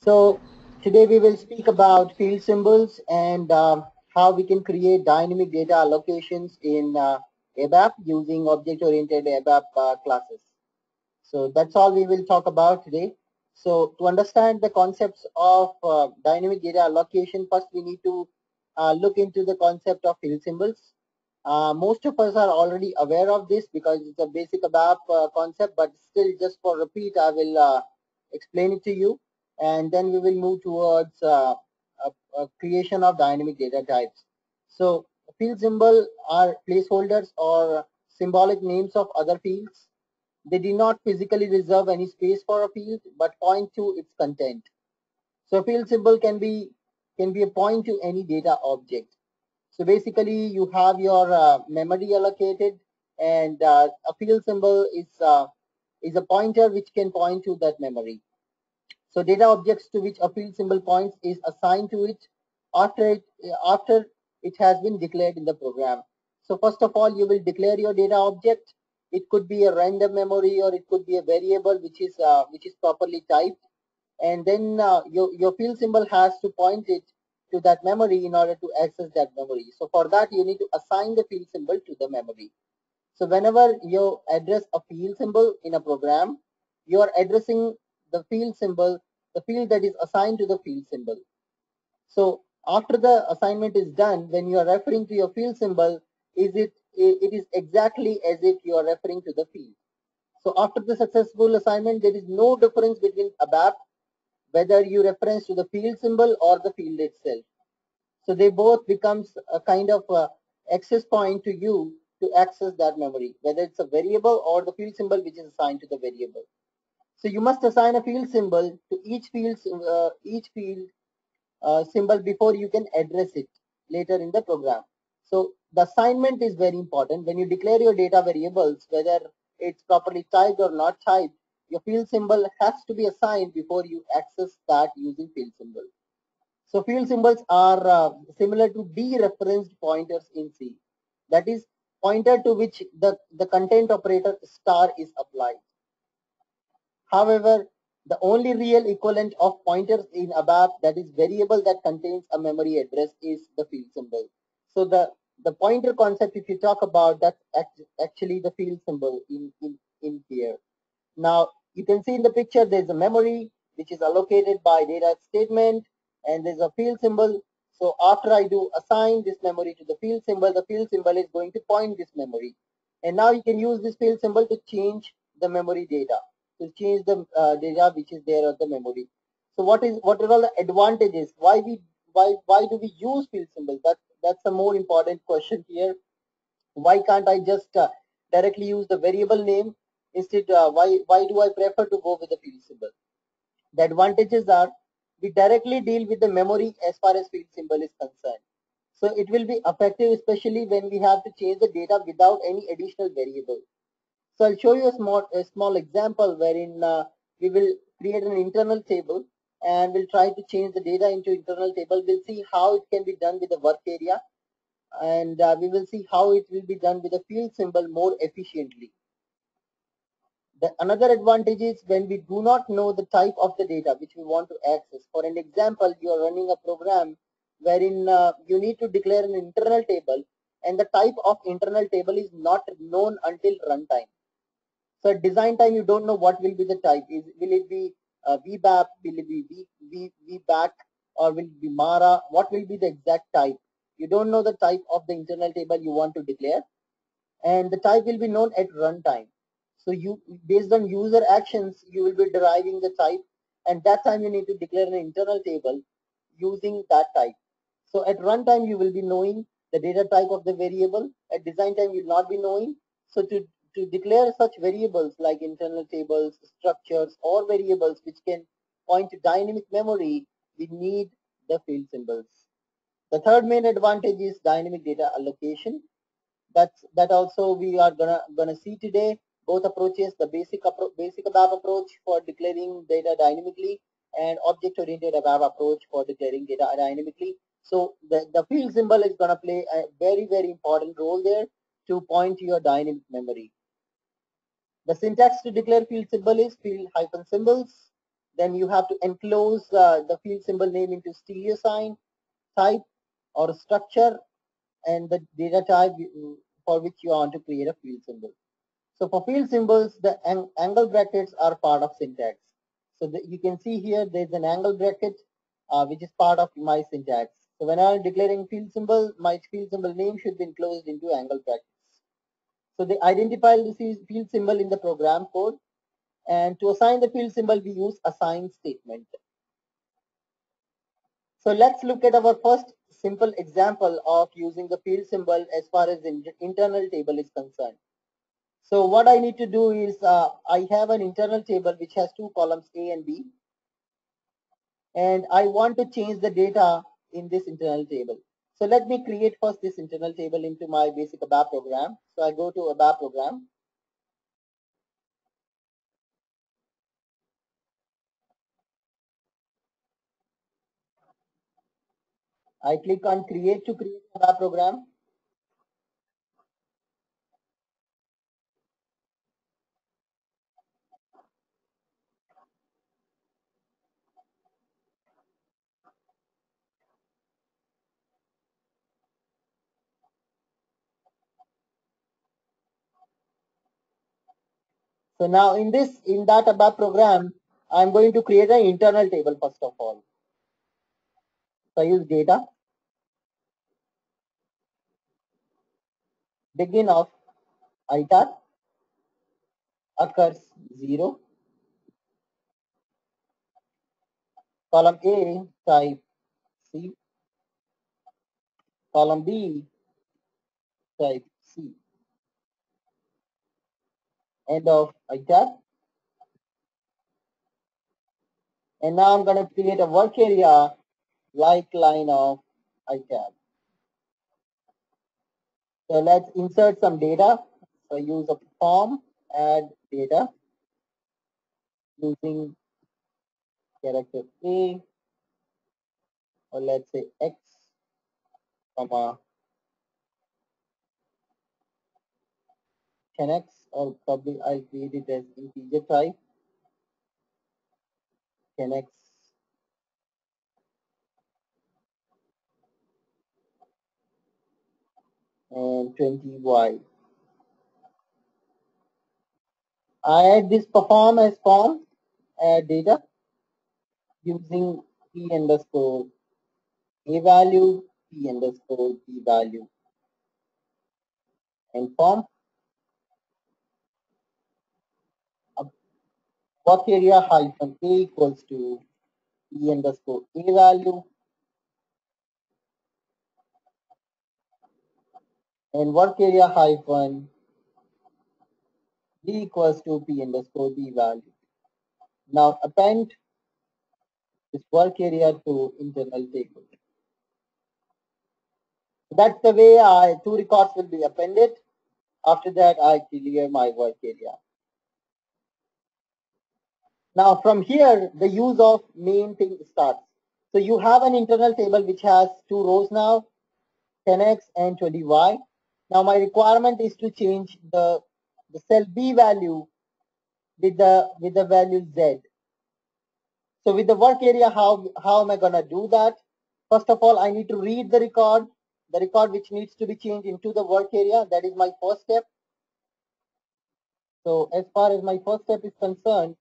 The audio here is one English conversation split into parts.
So today we will speak about field symbols and how we can create dynamic data allocations in ABAP using object-oriented ABAP classes. So that's all we will talk about today. So to understand the concepts of dynamic data allocation, first we need to look into the concept of field symbols. Most of us are already aware of this because it's a basic ABAP concept, but still just for repeat, I will explain it to you, and then we will move towards a creation of dynamic data types. So field symbol are placeholders or symbolic names of other fields. They do not physically reserve any space for a field, but point to its content. So a field symbol can be a point to any data object. So basically, you have your memory allocated, and a field symbol is a pointer which can point to that memory. So data objects to which a field symbol points is assigned to it after it after it has been declared in the program. So first of all, you will declare your data object. It could be a random memory or it could be a variable which is properly typed, and then your field symbol has to point it to that memory in order to access that memory. So for that, you need to assign the field symbol to the memory. So whenever you address a field symbol in a program, you are addressing the field symbol, the field that is assigned to the field symbol. So after the assignment is done, when you are referring to your field symbol, it is exactly as if you are referring to the field. So after the successful assignment, there is no difference between ABAP whether you reference to the field symbol or the field itself. So they both becomes a kind of access point to you to access that memory, whether it's a variable or the field symbol which is assigned to the variable. So you must assign a field symbol to each field symbol before you can address it later in the program. So the assignment is very important. When you declare your data variables, whether it's properly typed or not typed, your field symbol has to be assigned before you access that using field symbol. So field symbols are similar to dereferenced pointers in C. That is pointer to which the content operator star is applied. However, the only real equivalent of pointers in ABAP, that is variable that contains a memory address, is the field symbol. So the pointer concept, if you talk about, that's actually the field symbol in here. Now you can see in the picture there's a memory which is allocated by data statement, and there's a field symbol. So after I do assign this memory to the field symbol is going to point this memory. And now you can use this field symbol to change the memory data, to change the data which is there on the memory. So what are all the advantages? Why do we use field symbols? That's a more important question here. Why can't I just directly use the variable name? Instead, why do I prefer to go with the field symbol? The advantages are we directly deal with the memory as far as field symbol is concerned. So it will be effective, especially when we have to change the data without any additional variable. So I'll show you a small example wherein we will create an internal table and we'll try to change the data into internal table. We'll see how it can be done with the work area, and we will see how it will be done with the field symbol more efficiently. Another advantage is when we do not know the type of the data which we want to access. For an example, you are running a program wherein you need to declare an internal table, and the type of internal table is not known until runtime. So at design time, you don't know what will be the type. Will it be VBAP? Will it be VBAC? Or will it be MARA? What will be the exact type? You don't know the type of the internal table you want to declare, and the type will be known at runtime. So you, based on user actions, you will be deriving the type, and that time you need to declare an internal table using that type. So at runtime, you will be knowing the data type of the variable. At design time, you will not be knowing. So to declare such variables like internal tables, structures, or variables which can point to dynamic memory, we need the field symbols. The third main advantage is dynamic data allocation. That also we are gonna see today. Both approaches, the basic ABAP approach for declaring data dynamically, and object oriented ABAP approach for declaring data dynamically. So the field symbol is gonna play a very important role there to point to your dynamic memory. The syntax to declare field symbol is field hyphen symbols. then you have to enclose the field symbol name into stereo sign, type, or structure, and the data type for which you want to create a field symbol. So for field symbols, the angle brackets are part of syntax. So you can see here there's an angle bracket which is part of my syntax. So when I'm declaring field symbol, my field symbol name should be enclosed into angle brackets. So they identify the field symbol in the program code, and to assign the field symbol, we use assign statement. So let's look at our first simple example of using the field symbol as far as the internal table is concerned. So what I need to do is I have an internal table which has two columns A and B, and I want to change the data in this internal table. So let me create first this internal table into my basic ABAP program. So I go to ABAP program. I click on create to create ABAP program. So now in that ABAP program, I'm going to create an internal table first of all. So I use data, begin of itar, occurs 0, column A type C, column B type C, end of itar. And now I'm going to create a work area like line of itar. So let's insert some data. So use a form, add data using character A, or let's say X, comma 10X, or probably I'll create it as integer type, 10X and 20Y. I add this perform as form, add data using P underscore A value, P underscore B value, and form work area hyphen A equals to P underscore A value, and work area hyphen B equals to P underscore B value. Now append this work area to internal table. That's the way two records will be appended. After that, I clear my work area. Now from here, the use of main thing starts. So you have an internal table which has two rows now, 10X and 20Y. Now my requirement is to change the cell B value with the value Z. So with the work area, how am I gonna do that? First of all, I need to read the record which needs to be changed into the work area. That is my first step. So as far as my first step is concerned,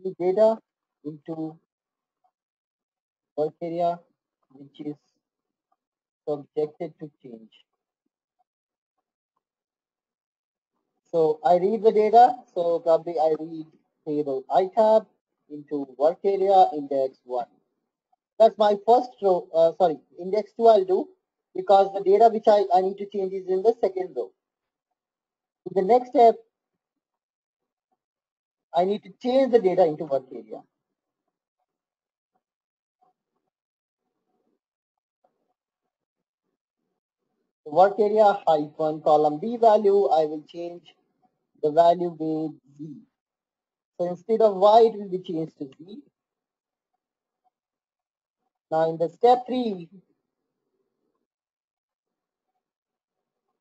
read data into work area which is subjected to change. So I read the data. So probably I read table itab into work area index 1. That's my first row. Sorry, index 2 I'll do because the data which I need to change is in the second row. In the next step, I need to change the data into work area. The work area hyphen column B value, I will change the value with Z. So instead of Y, it will be changed to Z. Now in the step 3,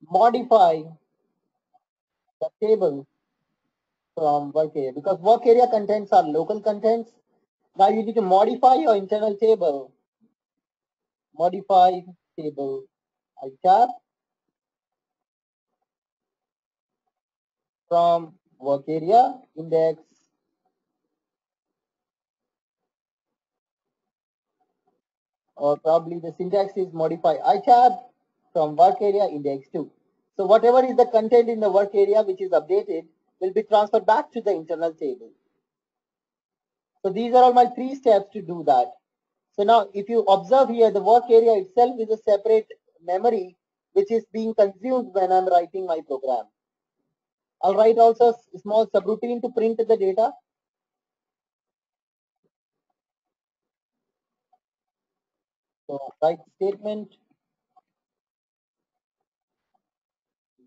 modify the table. from work area, because work area contents are local contents. Now you need to modify your internal table. Modify table iTab from work area index, or probably the syntax is modify iTab from work area index 2. So whatever is the content in the work area which is updated will be transferred back to the internal table. So these are all my 3 steps to do that. So now if you observe here, the work area itself is a separate memory which is being consumed when I'm writing my program. I'll write also a small subroutine to print the data. So write statement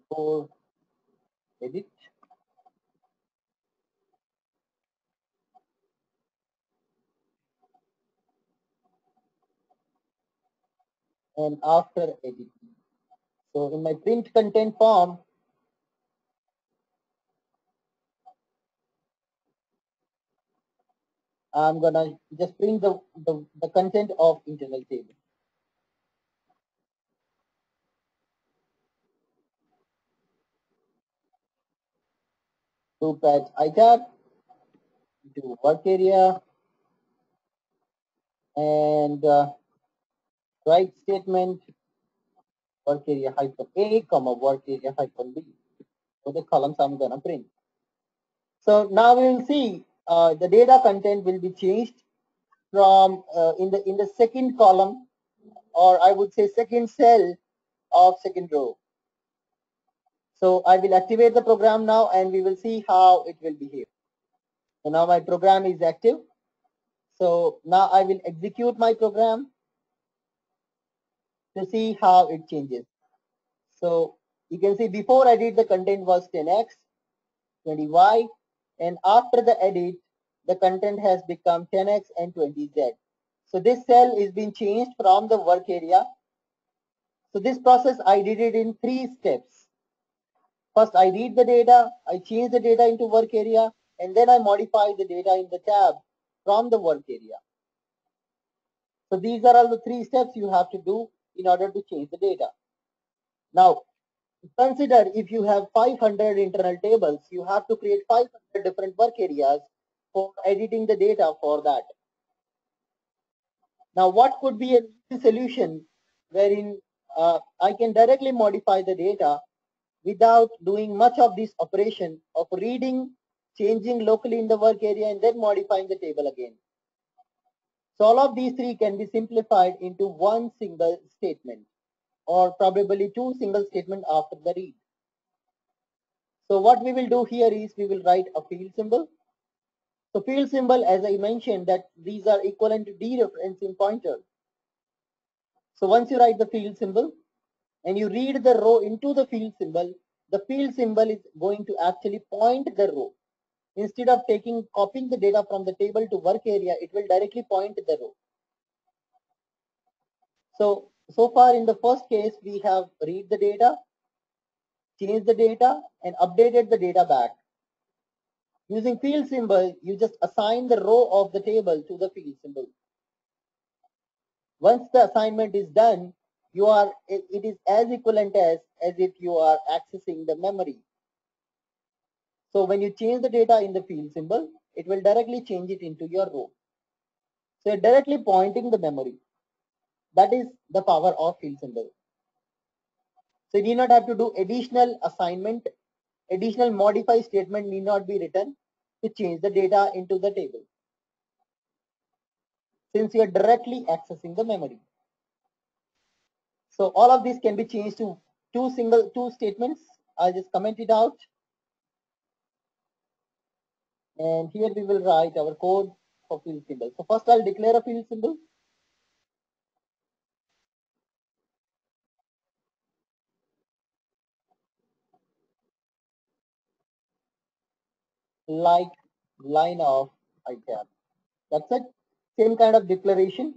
for edit, and after edit. So in my print content form, I'm gonna just print the content of internal table. Loop at iTab to work area, and write statement work area hyphen A, comma work area hyphen B. So the columns I'm gonna print. So now we will see the data content will be changed from in the second column, or I would say second cell of second row. So I will activate the program now, and we will see how it will behave. So now my program is active. So now I will execute my program to see how it changes. So you can see before edit the content was 10x, 20y, and after the edit the content has become 10x and 20z. So this cell is being changed from the work area. So this process I did it in 3 steps. First I read the data, I change the data into work area, and then I modify the data in the tab from the work area. So these are all the 3 steps you have to do in order to change the data. Now consider if you have 500 internal tables, you have to create 500 different work areas for editing the data for that. Now what could be a solution wherein I can directly modify the data without doing much of this operation of reading, changing locally in the work area, and then modifying the table again. So all of these 3 can be simplified into one single statement, or probably 2 single statements after the read. So what we will do here is we will write a field symbol. So field symbol, as I mentioned, that these are equivalent to dereferencing pointer. So once you write the field symbol and you read the row into the field symbol is going to actually point the row. Instead of copying the data from the table to work area, it will directly point the row. So far in the first case, we have read the data, changed the data, and updated the data back. Using field symbol, you just assign the row of the table to the field symbol. Once the assignment is done, it is as equivalent as if you are accessing the memory. So when you change the data in the field symbol, it will directly change it into your row. So you're directly pointing the memory. That is the power of field symbol. So you need not have to do additional assignment, additional modify statement need not be written to change the data into the table, since you are directly accessing the memory. So all of this can be changed to two statements. I'll just comment it out. And here we will write our code for field symbol. So first I'll declare a field symbol. Like line of iTab. That's it. Same kind of declaration.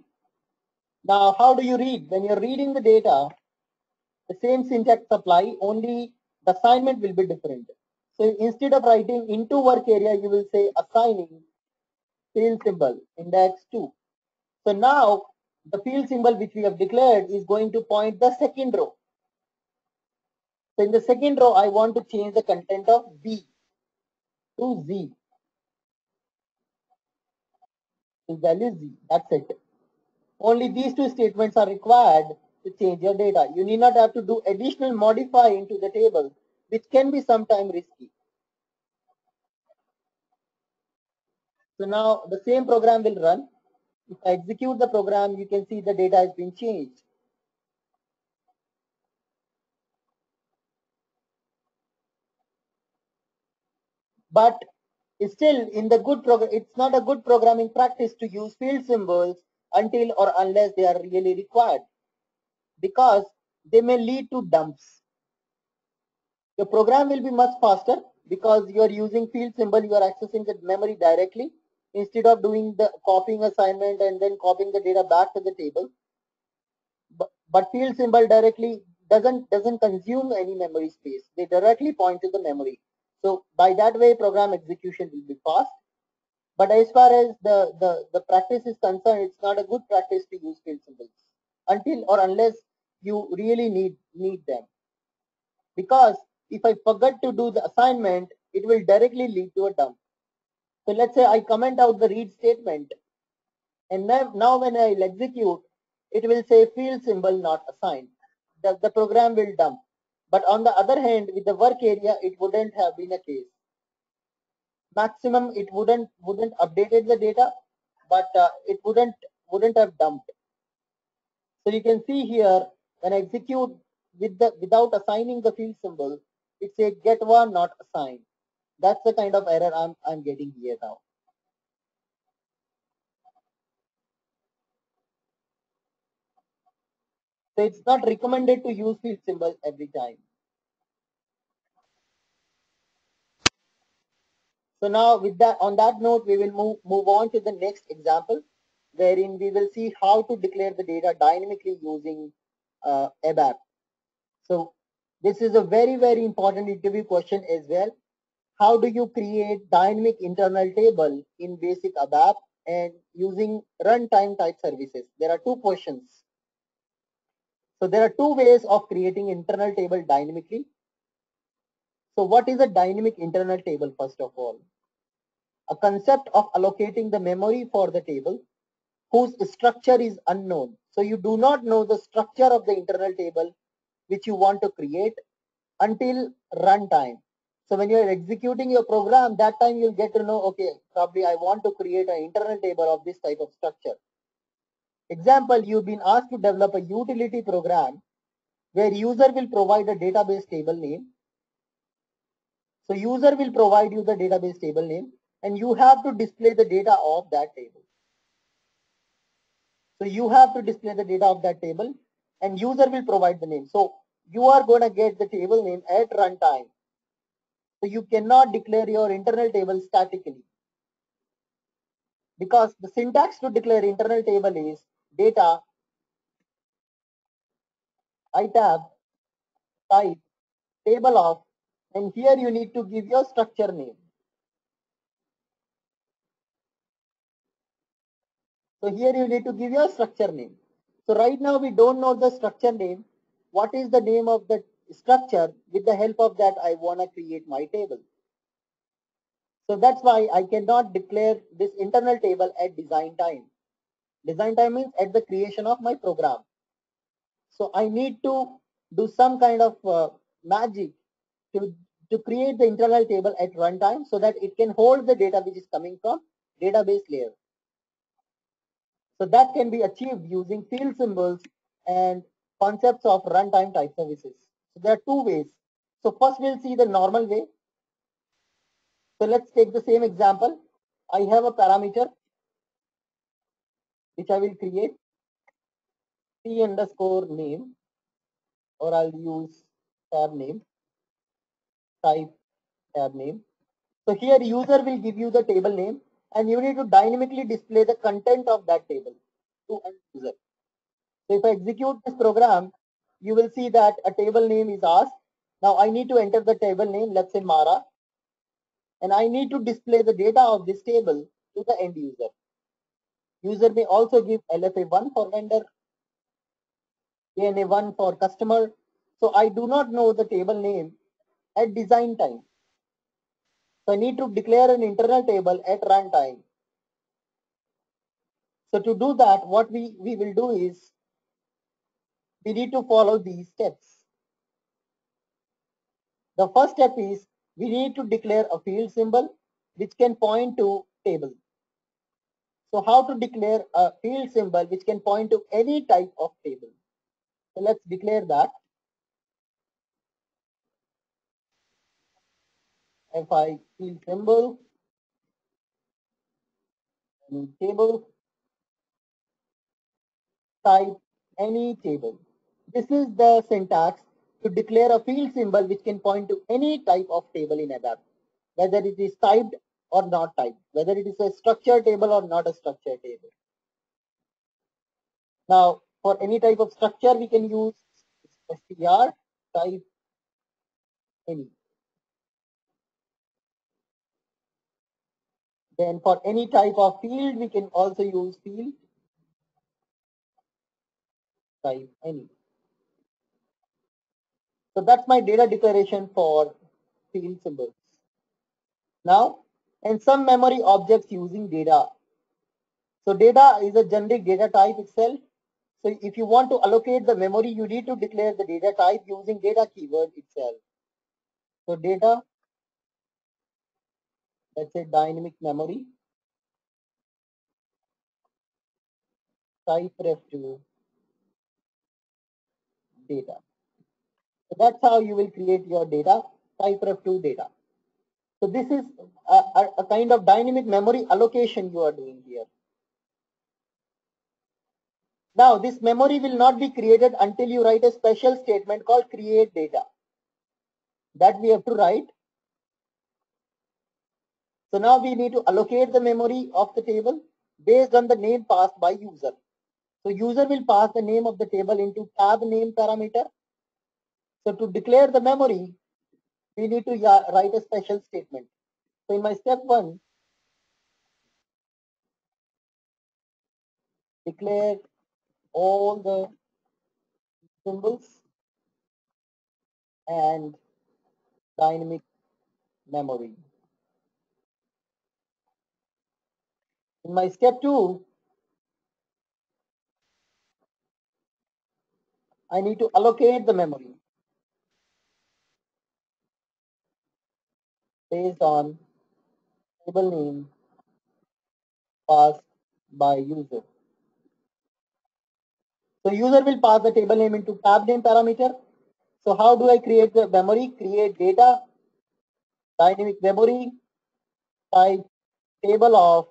Now, how do you read? When you're reading the data, the same syntax apply, only the assignment will be different. So instead of writing into work area, you will say assigning field symbol index 2. So now the field symbol which we have declared is going to point the second row. So in the second row, I want to change the content of B to Z. The value Z. That's it. Only these two statements are required to change your data. You need not have to do additional modify into the table, which can be sometimes risky. So now the same program will run. If I execute the program, you can see the data has been changed. But still, in the good program, it's not a good programming practice to use field symbols until or unless they are really required, because they may lead to dumps. Your program will be much faster because you are using field symbol, you are accessing the memory directly instead of doing the copying assignment and then copying the data back to the table. But field symbol directly doesn't consume any memory space. They directly point to the memory. So by that way, program execution will be fast. But as far as the practice is concerned, it's not a good practice to use field symbols until or unless you really need them. Because if I forget to do the assignment, it will directly lead to a dump. So let's say I comment out the read statement, and now when I'll execute, it will say field symbol not assigned. The program will dump. But on the other hand, with the work area, it wouldn't have been a case. Maximum, it wouldn't updated the data, but it wouldn't have dumped. So you can see here when I execute without assigning the field symbol, it says get one not assigned. That's the kind of error I'm getting here now. So it's not recommended to use field symbol every time. So now with that, on that note, we will move on to the next example, wherein we will see how to declare the data dynamically using ABAP. So this is a very important interview question as well. How do you create dynamic internal table in basic ABAP and using runtime type services? There are two questions. So there are two ways of creating internal table dynamically. So what is a dynamic internal table first of all? A concept of allocating the memory for the table whose structure is unknown. So you do not know the structure of the internal table which you want to create until runtime. So when you are executing your program, that time you'll get to know, okay, probably I want to create an internal table of this type of structure. Example, you've been asked to develop a utility program where user will provide a database table name. So user will provide you the database table name and you have to display the data of that table. So you have to display the data of that table and user will provide the name. So you are going to get the table name at runtime. So you cannot declare your internal table statically, because the syntax to declare internal table is data itab type table of, and here you need to give your structure name. So here you need to give your structure name. So right now we don't know the structure name. What is the name of the structure? With the help of that, I want to create my table. So that's why I cannot declare this internal table at design time. Design time means at the creation of my program. So I need to do some kind of magic to, to create the internal table at runtime so that it can hold the data which is coming from database layer. So that can be achieved using field symbols and concepts of runtime type services. So there are two ways. So first we'll see the normal way. So let's take the same example. I have a parameter which I will create t underscore name, or I'll use tab name, type tab name. So here user will give you the table name and you need to dynamically display the content of that table to end user. So if I execute this program, you will see that a table name is asked. Now I need to enter the table name, let's say Mara. and I need to display the data of this table to the end user. User may also give LFA1 for vendor, ANA1 for customer. So I do not know the table name at design time. So I need to declare an internal table at runtime. So to do that, what we will do is we need to follow these steps. The first step is we need to declare a field symbol which can point to table. So how to declare a field symbol which can point to any type of table? So let's declare that fi field symbol any table type any table. This is the syntax to declare a field symbol which can point to any type of table in ABAP, whether it is typed or not typed, whether it is a structured table or not a structured table. Now, for any type of structure, we can use str type any. Then for any type of field, we can also use field type any. So that's my data declaration for field symbols. Now, and some memory objects using data. So data is a generic data type itself. So if you want to allocate the memory, you need to declare the data type using data keyword itself. So data, let's say dynamic memory, type ref2 data. So that's how you will create your data, type ref2 data. So this is a kind of dynamic memory allocation you are doing here. Now this memory will not be created until you write a special statement called create data. That we have to write. So now we need to allocate the memory of the table based on the name passed by user. So user will pass the name of the table into tab name parameter. So to declare the memory, we need to write a special statement. So in my step 1, declare all the symbols and dynamic memory. In my step 2, I need to allocate the memory based on table name passed by user. So user will pass the table name into tab name parameter. So how do I create the memory? Create data, dynamic memory, type table of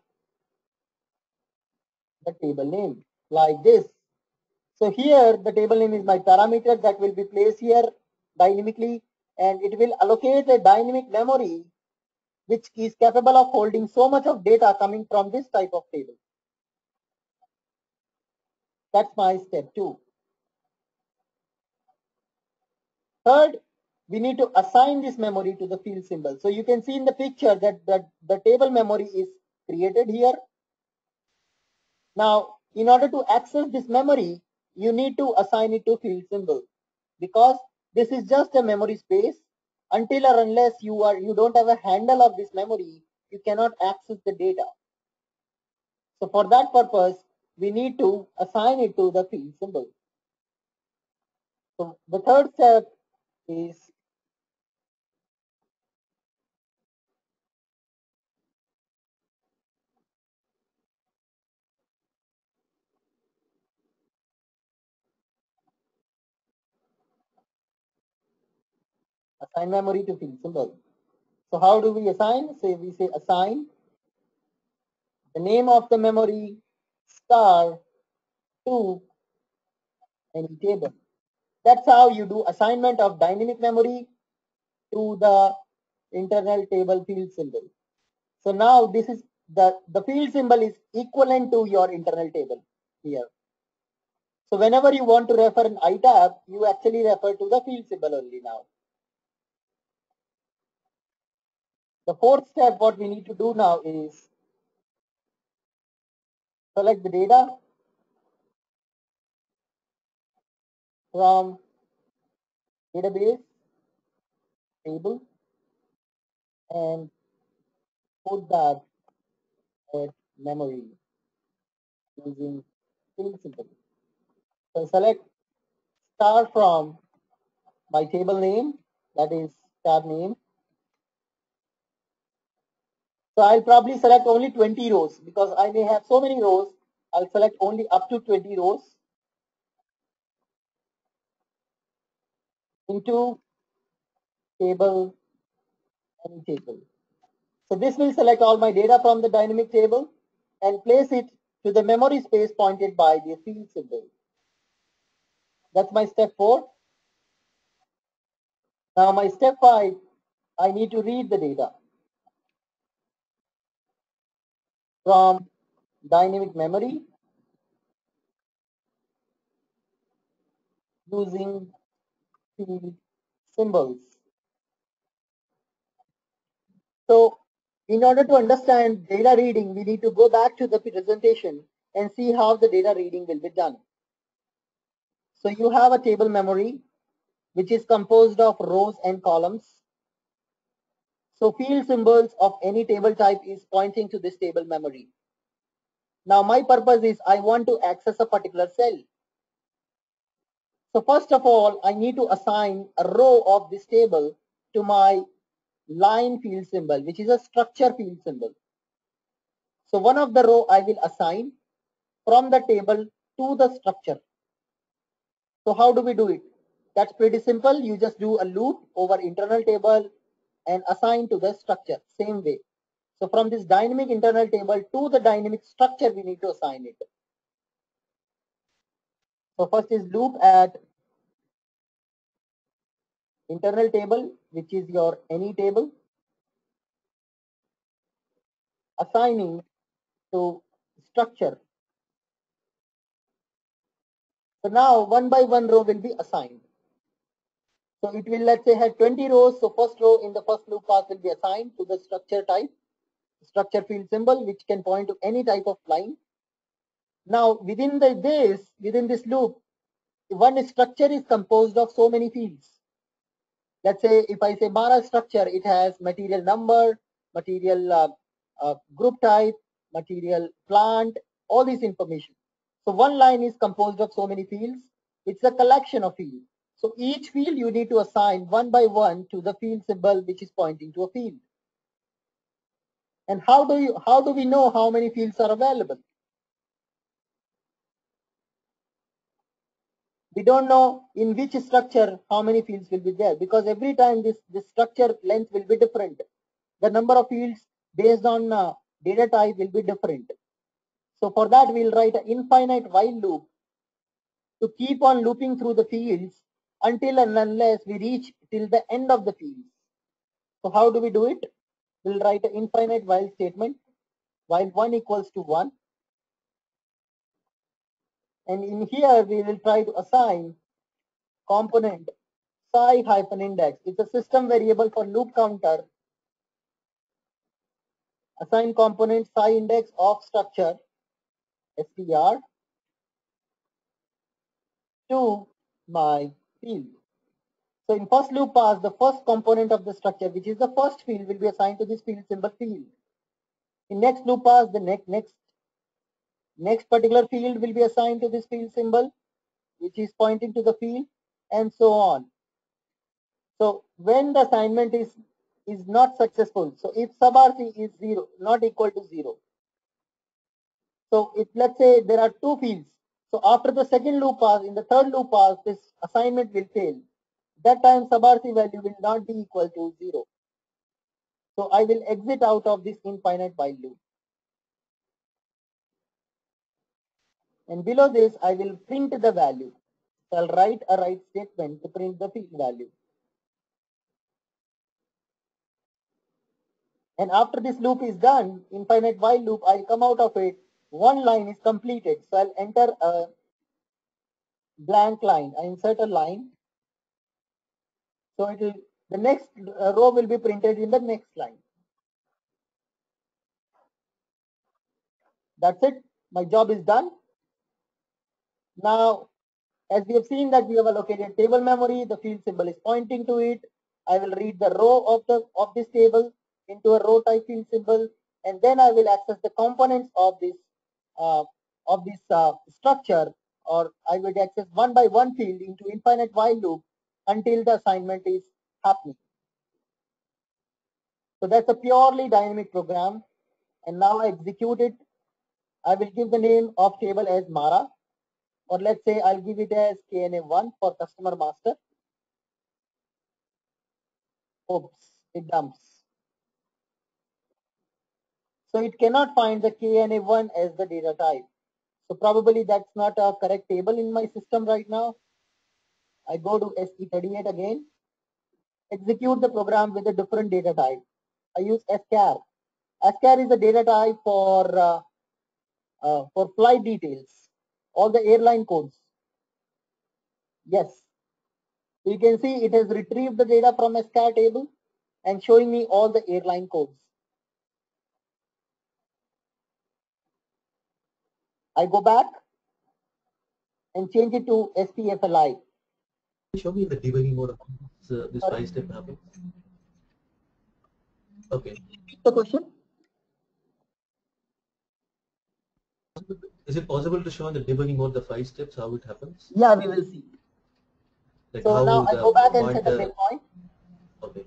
the table name like this. So here the table name is my parameter that will be placed here dynamically, and it will allocate a dynamic memory which is capable of holding so much of data coming from this type of table. That's my step 2. Third, we need to assign this memory to the field symbol. So you can see in the picture that the table memory is created here. Now, in order to access this memory, you need to assign it to field symbol, because this is just a memory space. Until or unless you don't have a handle of this memory, you cannot access the data. So for that purpose, we need to assign it to the field symbol. So the third step is assign memory to field symbol. So how do we assign? Say we say assign the name of the memory star to any table. That's how you do assignment of dynamic memory to the internal table field symbol. So now this is the field symbol is equivalent to your internal table here. So whenever you want to refer an iTab, you actually refer to the field symbol only now. The fourth step, what we need to do now is select the data from database table and put that at memory using field symbol. So select star from my table name, that is tab name. So I'll probably select only 20 rows because I may have so many rows. I'll select only up to 20 rows into table and table. So this will select all my data from the dynamic table and place it to the memory space pointed by the field symbol. That's my step 4. Now my step 5, I need to read the data from dynamic memory using field symbols. So in order to understand data reading, we need to go back to the presentation and see how the data reading will be done. So you have a table memory which is composed of rows and columns. So field symbols of any table type is pointing to this table memory. Now my purpose is I want to access a particular cell. So first of all, I need to assign a row of this table to my line field symbol, which is a structure field symbol. So one of the row I will assign from the table to the structure. So how do we do it? That's pretty simple. You just do a loop over internal table and assign to the structure, same way. So from this dynamic internal table to the dynamic structure, we need to assign it. So first is loop at internal table, which is your any table, assigning to structure. So now one by one row will be assigned. So it will, let's say, have 20 rows. So first row in the first loop path will be assigned to the structure type, structure field symbol, which can point to any type of line. Now within this loop, one structure is composed of so many fields. Let's say if I say Mara structure, it has material number, material group type, material plant, all this information. So one line is composed of so many fields. It's a collection of fields. So each field you need to assign one by one to the field symbol which is pointing to a field. And how do we know how many fields are available? We don't know in which structure how many fields will be there, because every time this structure length will be different. The number of fields based on data type will be different. So for that we'll write an infinite while loop to keep on looping through the fields until and unless we reach till the end of the fields. So how do we do it? We'll write an infinite while statement, while 1 equals to 1. And in here we will try to assign component psi-index. It's a system variable for loop counter. Assign component psi-index of structure str to my field. So in first loop pass, the first component of the structure, which is the first field, will be assigned to this field symbol field. In next loop pass, the next particular field will be assigned to this field symbol, which is pointing to the field, and so on. So when the assignment is not successful, so if sub RC is 0, not equal to 0. So if let's say there are two fields, so after the second loop pass, in the third loop pass, this assignment will fail. That time sub RC value will not be equal to 0. So I will exit out of this infinite while loop. And below this, I will print the value. So I'll write a write statement to print the field value. And after this loop is done, infinite while loop, I'll come out of it. One line is completed. So I'll enter a blank line. I insert a line. So the next row will be printed in the next line. That's it. My job is done. Now, as we have seen that we have allocated table memory, the field symbol is pointing to it. I will read the row of this table into a row type field symbol, and then I will access the components uh, of this structure, or I will access one by one field into infinite while loop until the assignment is happening. So that's a purely dynamic program, and now I execute it. I will give the name of table as Mara, or let's say I'll give it as KNA1 for customer master. Oops, it dumps. So it cannot find the KNA1 as the data type. So probably that's not a correct table in my system right now. I go to SE38 again, execute the program with a different data type. I use SCAR. SCAR is a data type for flight details, all the airline codes. Yes, you can see it has retrieved the data from SCAR table and showing me all the airline codes. I go back and change it to SPFLI. Show me the debugging mode of this 5-step mapping. Okay. The question? Is it possible to show in the debugging mode the 5 steps how it happens? Yeah, we will see. Like So how now I the go back and set a pointer. breakpoint. Okay.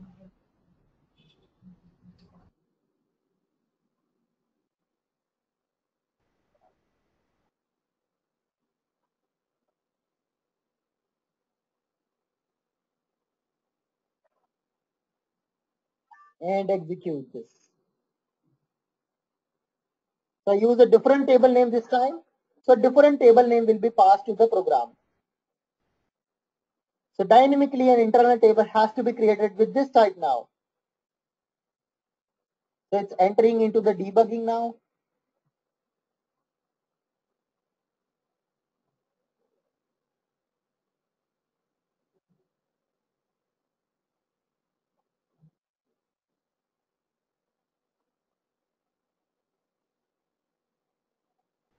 And execute this. So I use a different table name this time. So different table name will be passed to the program. So dynamically an internal table has to be created with this type now. So it's entering into the debugging now.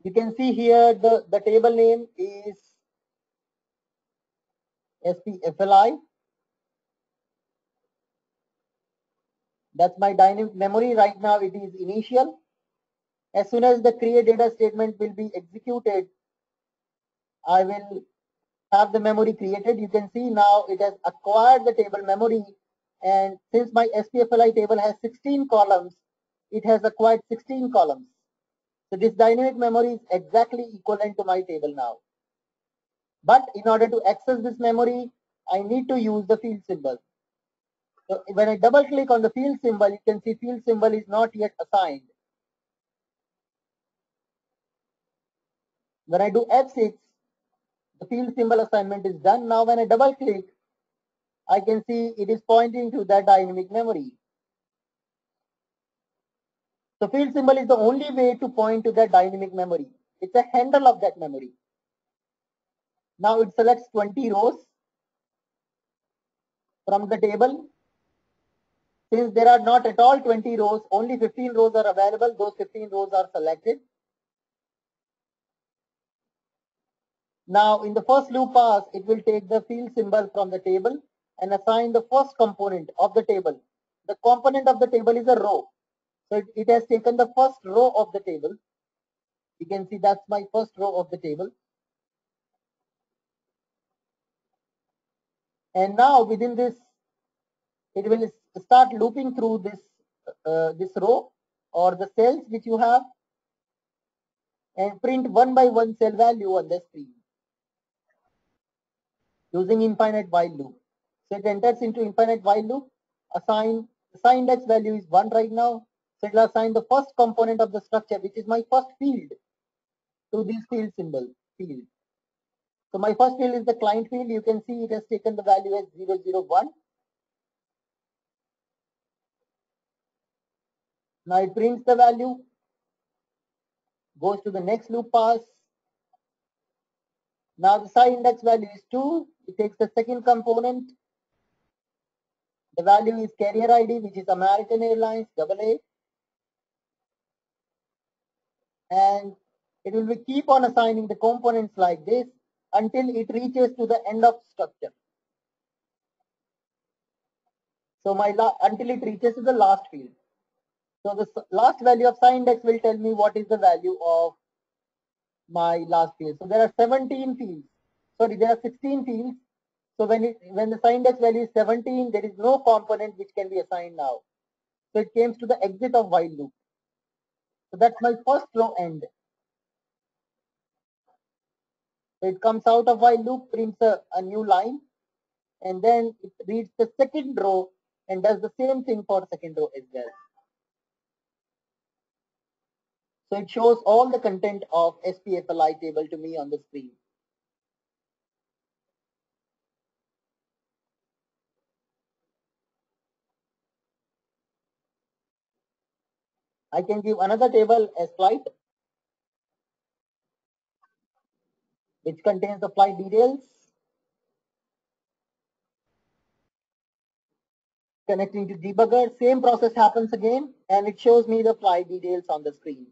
You can see here the table name is SPFLI. That's my dynamic memory. Right now it is initial. As soon as the create data statement will be executed, I will have the memory created. You can see now it has acquired the table memory, and since my SPFLI table has 16 columns, it has acquired 16 columns. So this dynamic memory is exactly equivalent to my table now. But in order to access this memory, I need to use the field symbol. So when I double click on the field symbol, you can see field symbol is not yet assigned. When I do F6, the field symbol assignment is done. Now when I double click, I can see it is pointing to that dynamic memory. So field symbol is the only way to point to that dynamic memory. It's a handle of that memory. Now it selects 20 rows from the table. Since there are not at all 20 rows, only 15 rows are available. Those 15 rows are selected. Now in the first loop pass, it will take the field symbol from the table and assign the first component of the table. The component of the table is a row. So it has taken the first row of the table. You can see that's my first row of the table. And now within this, it will start looping through this row or the cells which you have and print one by one cell value on the screen using infinite while loop. So it enters into infinite while loop. Assign index value is 1 right now. So it will assign the first component of the structure, which is my first field, to this field symbol field. So my first field is the client field. You can see it has taken the value as 001. Now it prints the value, goes to the next loop pass. Now the psi index value is 2. It takes the second component. The value is carrier ID, which is American Airlines AA. and it will be keep on assigning the components like this until it reaches to the end of structure. So until it reaches to the last field. So the last value of SciIndex will tell me what is the value of my last field. So there are 17 fields. Sorry, there are 16 fields. So when the SciIndex value is 17, there is no component which can be assigned now. So it comes to the exit of while loop. So that's my first row end. So it comes out of while loop, prints a new line, and then it reads the second row and does the same thing for second row as well. So it shows all the content of SPFLI table to me on the screen. I can give another table as flight, which contains the flight details. Connecting to debugger, same process happens again, and it shows me the flight details on the screen.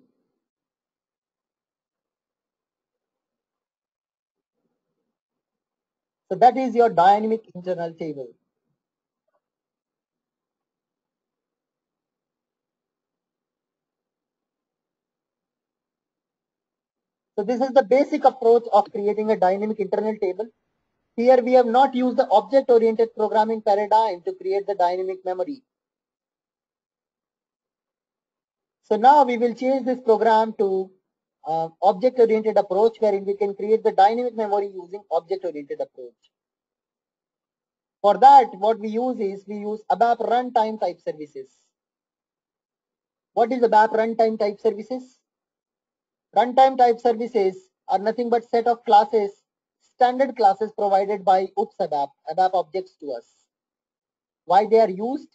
So that is your dynamic internal table. So this is the basic approach of creating a dynamic internal table. Here we have not used the object-oriented programming paradigm to create the dynamic memory. So now we will change this program to object-oriented approach, wherein we can create the dynamic memory using object-oriented approach. For that, what we use is we use ABAP runtime type services. What is ABAP runtime type services? Runtime type services are nothing but set of classes, standard classes provided by OOPS ABAP objects to us. Why they are used?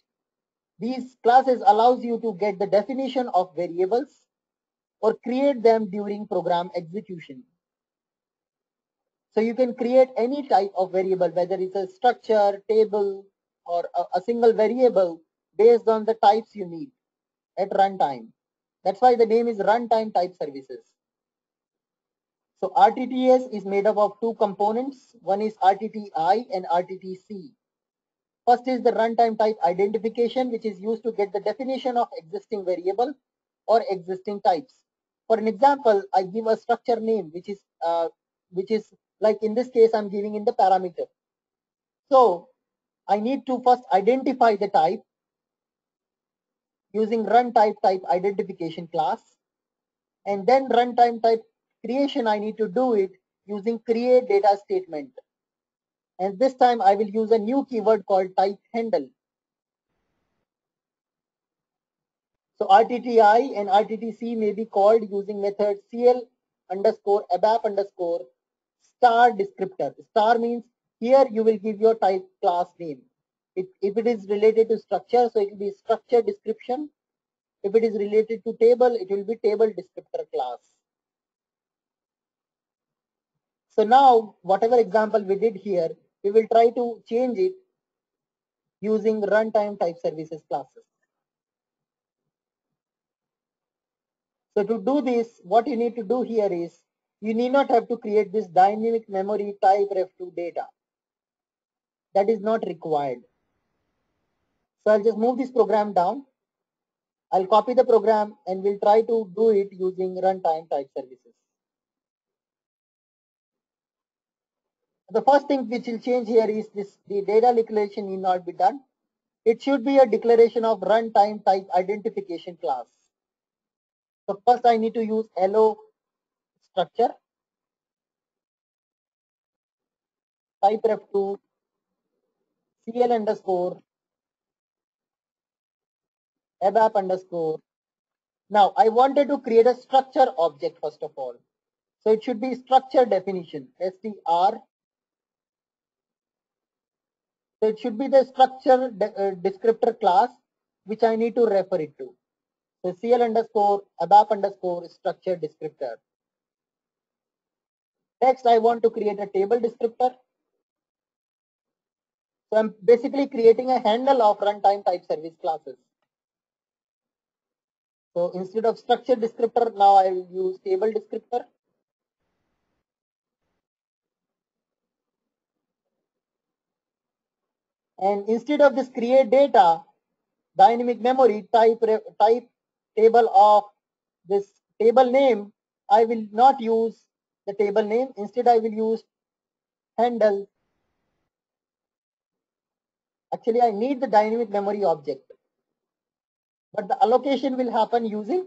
These classes allows you to get the definition of variables or create them during program execution. So you can create any type of variable, whether it's a structure, table, or a single variable based on the types you need at runtime. That's why the name is runtime type services. So RTTS is made up of two components. One is RTTI and RTTC. First is the runtime type identification, which is used to get the definition of existing variable or existing types. For an example, I give a structure name, which is like in this case, I'm giving in the parameter. So I need to first identify the type using runtime type identification class, and then runtime type creation. I need to do it using create data statement. And this time I will use a new keyword called type handle. So RTTI and RTTC may be called using method CL underscore ABAP underscore star descriptor. Star means here you will give your type class name. If it is related to structure, so it will be structure description. If it is related to table, it will be table descriptor class. So now whatever example we did here, we will try to change it using runtime type services classes. So to do this, what you need to do here is you need not have to create this dynamic memory type ref2 data. That is not required. So I'll just move this program down. I'll copy the program and we'll try to do it using runtime type services. The first thing which will change here is the data declaration need not be done. It should be a declaration of runtime type identification class. So first I need to use LO structure, type ref2 CL underscore ABAP underscore. Now I wanted to create a structure object first of all. So it should be structure definition, STR. So it should be the structure descriptor class which I need to refer it to. So CL underscore ABAP underscore structure descriptor. Next I want to create a table descriptor. So I'm basically creating a handle of runtime type service classes. So instead of structure descriptor, now I will use table descriptor. And instead of this create data, dynamic memory type table of this table name, I will not use the table name. Instead, I will use handle. Actually, I need the dynamic memory object, but the allocation will happen using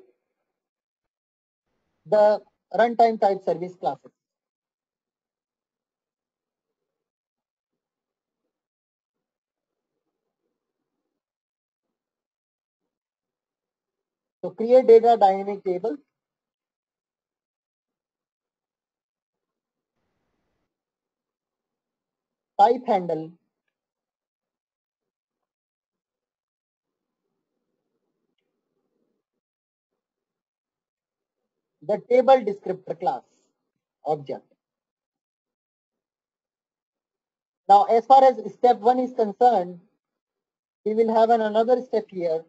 the runtime type service classes. So create data dynamic table. Type handle. The table descriptor class object. Now, as far as step 1 is concerned, we will have another step here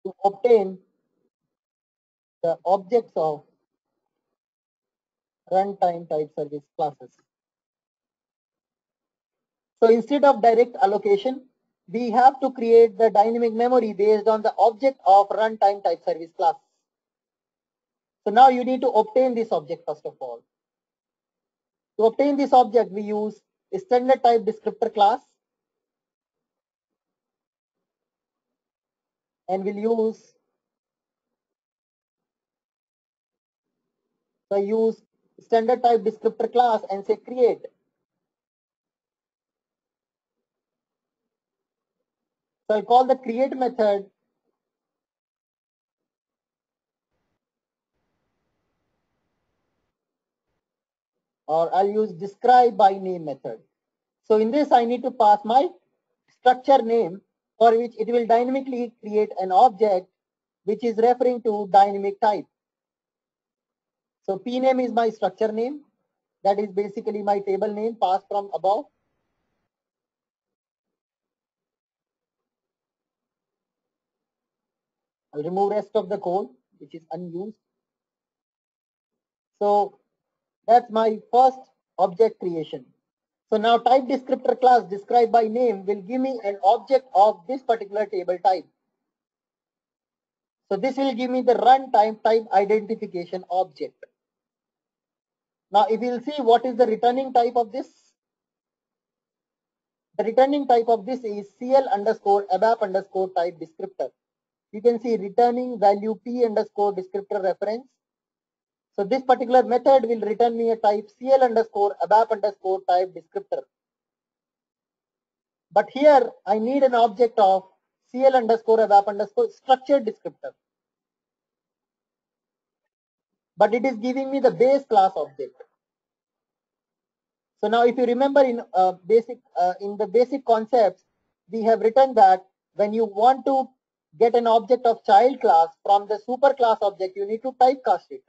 to obtain the objects of runtime type service classes. So instead of direct allocation, we have to create the dynamic memory based on the object of runtime type service class. So now you need to obtain this object first of all. To obtain this object, we use a standard type descriptor class, and we'll use standard type descriptor class and say create. So I'll call the create method or I'll use describe by name method. So in this I need to pass my structure name for which it will dynamically create an object which is referring to dynamic type. So p name is my structure name, that is basically my table name passed from above. I'll remove rest of the code which is unused. So that's my first object creation. So now type descriptor class described by name will give me an object of this particular table type. So this will give me the runtime type identification object. Now if you'll see what is the returning type of this, the returning type of this is CL underscore ABAP underscore type descriptor. You can see returning value P underscore descriptor reference. So this particular method will return me a type CL underscore ABAP underscore type descriptor. But here I need an object of CL underscore ABAP underscore structured descriptor. But it is giving me the base class object. So now if you remember in the basic concepts, we have written that when you want to get an object of child class from the super class object, you need to typecast it.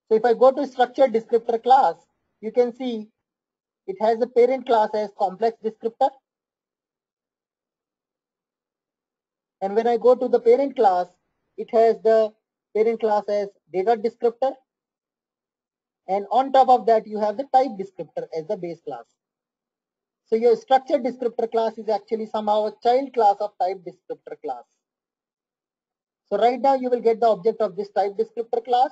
So if I go to structured descriptor class, you can see it has a parent class as complex descriptor. And when I go to the parent class, it has the parent class as data descriptor. And on top of that, you have the type descriptor as the base class. So your structured descriptor class is actually somehow a child class of type descriptor class. So right now you will get the object of this type descriptor class,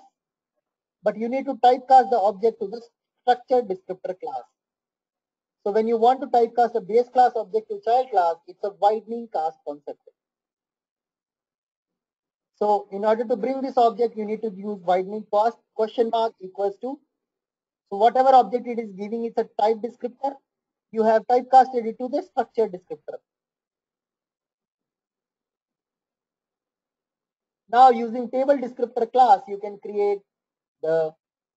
but you need to typecast the object to the structured descriptor class. So when you want to typecast a base class object to child class, it's a widening cast concept. So in order to bring this object, you need to use widening cast question mark equals to. So whatever object it is giving, it's a type descriptor. You have typecasted it to the structured descriptor. Now using table descriptor class, you can create the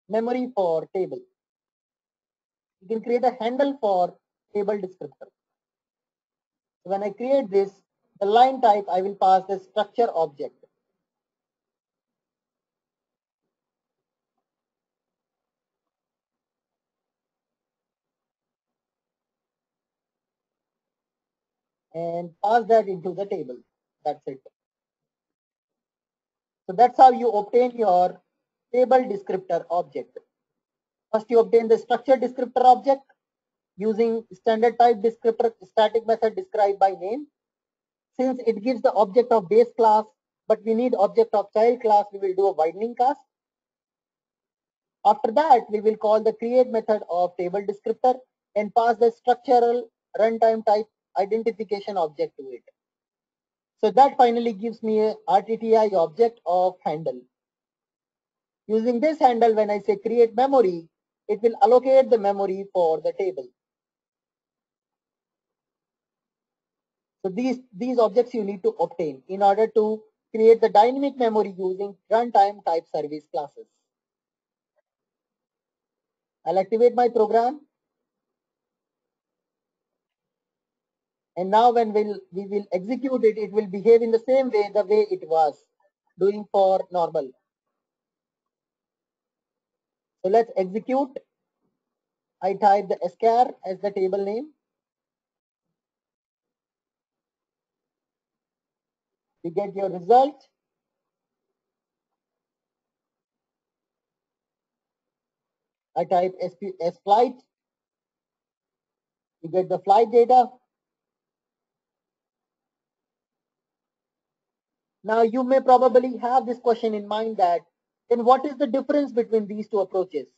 memory for table. You can create a handle for table descriptor. So when I create this, the line type, I will pass the structure object. And pass that into the table. That's it. So that's how you obtain your table descriptor object. First you obtain the structure descriptor object using standard type descriptor static method described by name. Since it gives the object of base class, but we need object of child class, we will do a widening cast. After that, we will call the create method of table descriptor and pass the structural runtime type identification object to it. So that finally gives me a RTTI object of handle. Using this handle, when I say create memory, it will allocate the memory for the table. So these objects you need to obtain in order to create the dynamic memory using runtime type service classes. I'll activate my program. And now when we will execute it, it will behave in the same way the way it was doing for normal. So let's execute. I type the scar as the table name. You get your result. I type S flight. You get the flight data. Now you may probably have this question in mind that then what is the difference between these two approaches?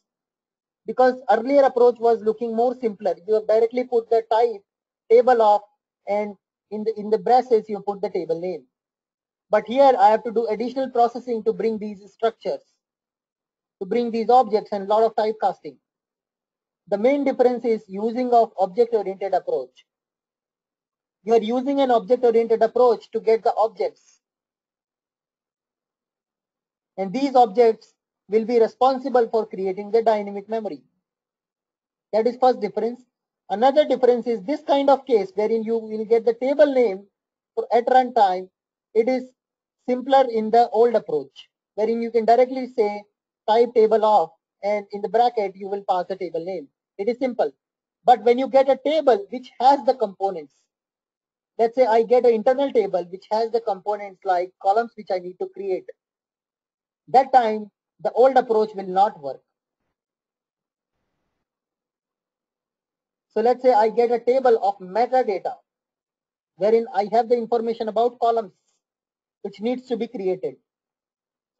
Because earlier approach was looking more simpler. You have directly put the type table of, and in the braces you put the table name. But here I have to do additional processing to bring these structures, to bring these objects, and a lot of typecasting. The main difference is using of object-oriented approach. You are using an object-oriented approach to get the objects. And these objects will be responsible for creating the dynamic memory. That is first difference. Another difference is this kind of case wherein you will get the table name at runtime. It is simpler in the old approach, wherein you can directly say type table of, and in the bracket you will pass the table name. It is simple. But when you get a table which has the components, let's say I get an internal table which has the components like columns which I need to create, that time the old approach will not work. So let's say I get a table of metadata wherein I have the information about columns which needs to be created.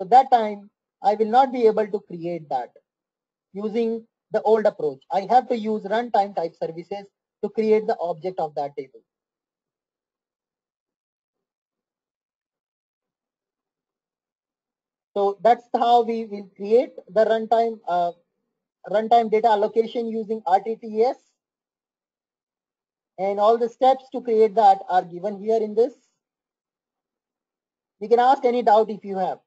So that time I will not be able to create that using the old approach. I have to use runtime type services to create the object of that table. So that's how we will create the runtime data allocation using RTTS. And all the steps to create that are given here in this. You can ask any doubt if you have.